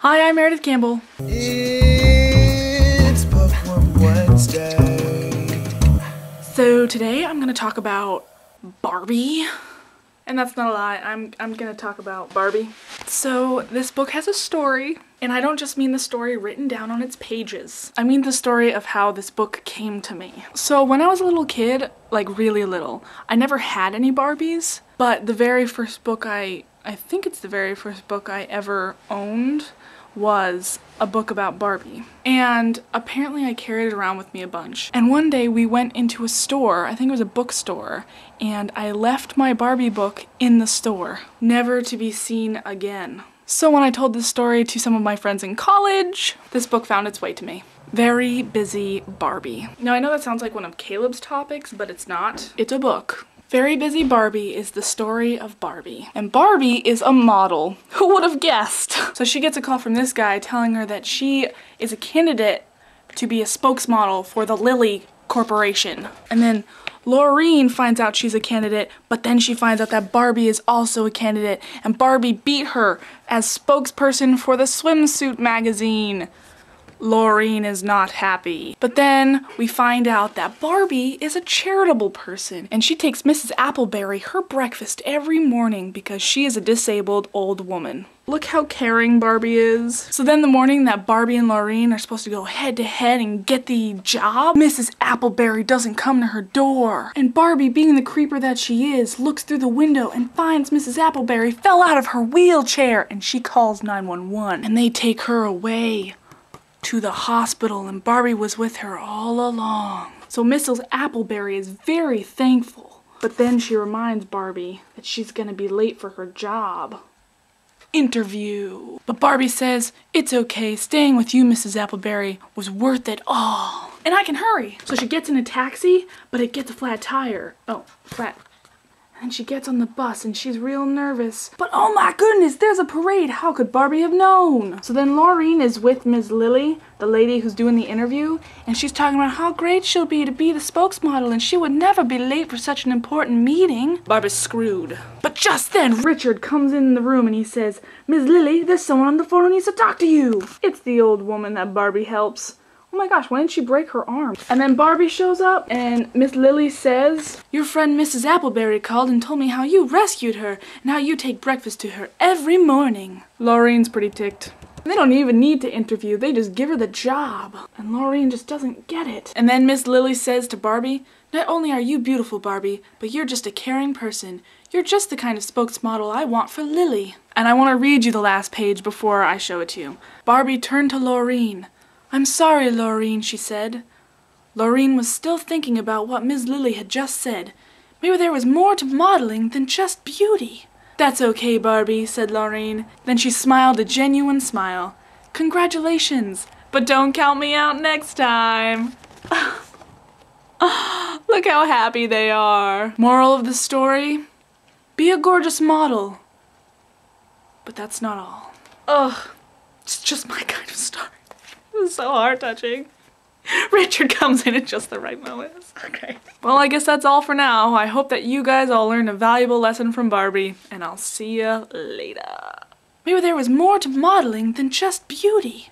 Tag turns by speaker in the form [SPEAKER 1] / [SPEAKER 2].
[SPEAKER 1] Hi, I'm Meredith Campbell.
[SPEAKER 2] It's Bookworm Wednesday.
[SPEAKER 1] So today I'm gonna talk about Barbie. And that's not a lie, I'm gonna talk about Barbie. So this book has a story, and I don't just mean the story written down on its pages. I mean the story of how this book came to me. So when I was a little kid, like really little, I never had any Barbies, but the very first book I think it's the very first book I ever owned was a book about Barbie. And apparently I carried it around with me a bunch. And one day we went into a store, I think it was a bookstore, and I left my Barbie book in the store, never to be seen again. So when I told this story to some of my friends in college, this book found its way to me. Very Busy Barbie. Now I know that sounds like one of Caleb's topics, but it's not. It's a book. Very Busy Barbie is the story of Barbie. And Barbie is a model. Who would have guessed? So she gets a call from this guy telling her that she is a candidate to be a spokesmodel for the Lily Corporation. And then Laureen finds out she's a candidate, but then she finds out that Barbie is also a candidate, and Barbie beat her as spokesperson for the swimsuit magazine. Laureen is not happy. But then we find out that Barbie is a charitable person, and she takes Mrs. Appleberry her breakfast every morning because she is a disabled old woman. Look how caring Barbie is. So then the morning that Barbie and Laureen are supposed to go head to head and get the job, Mrs. Appleberry doesn't come to her door. And Barbie, being the creeper that she is, looks through the window and finds Mrs. Appleberry fell out of her wheelchair, and she calls 911. And they take her away to the hospital, and Barbie was with her all along. So Mrs. Appleberry is very thankful, but then she reminds Barbie that she's gonna be late for her job interview. But Barbie says, "It's okay, staying with you, Mrs. Appleberry, was worth it all. And I can hurry." So she gets in a taxi, but it gets a flat tire. Oh, flat. And she gets on the bus and she's real nervous. But oh my goodness, there's a parade. How could Barbie have known? So then Laureen is with Ms. Lily, the lady who's doing the interview, and she's talking about how great she'll be to be the spokesmodel, and she would never be late for such an important meeting. Barbie's screwed. But just then Richard comes in the room and he says, "Ms. Lily, there's someone on the phone who needs to talk to you." It's the old woman that Barbie helps. Oh my gosh, why didn't she break her arm? And then Barbie shows up and Miss Lily says, "Your friend Mrs. Appleberry called and told me how you rescued her and how you take breakfast to her every morning." Laureen's pretty ticked. They don't even need to interview, they just give her the job. And Laureen just doesn't get it. And then Miss Lily says to Barbie, "Not only are you beautiful, Barbie, but you're just a caring person. You're just the kind of spokesmodel I want for Lily." And I want to read you the last page before I show it to you. Barbie turned to Laureen. "I'm sorry, Laureen," she said. Laureen was still thinking about what Ms. Lily had just said. Maybe there was more to modeling than just beauty. "That's okay, Barbie," said Laureen. Then she smiled a genuine smile. "Congratulations, but don't count me out next time." Look how happy they are. Moral of the story? Be a gorgeous model. But that's not all. Ugh, it's just my kind of story. It's so heart-touching. Richard comes in at just the right moment. Okay. Well, I guess that's all for now. I hope that you guys all learned a valuable lesson from Barbie, and I'll see ya later. Maybe there was more to modeling than just beauty.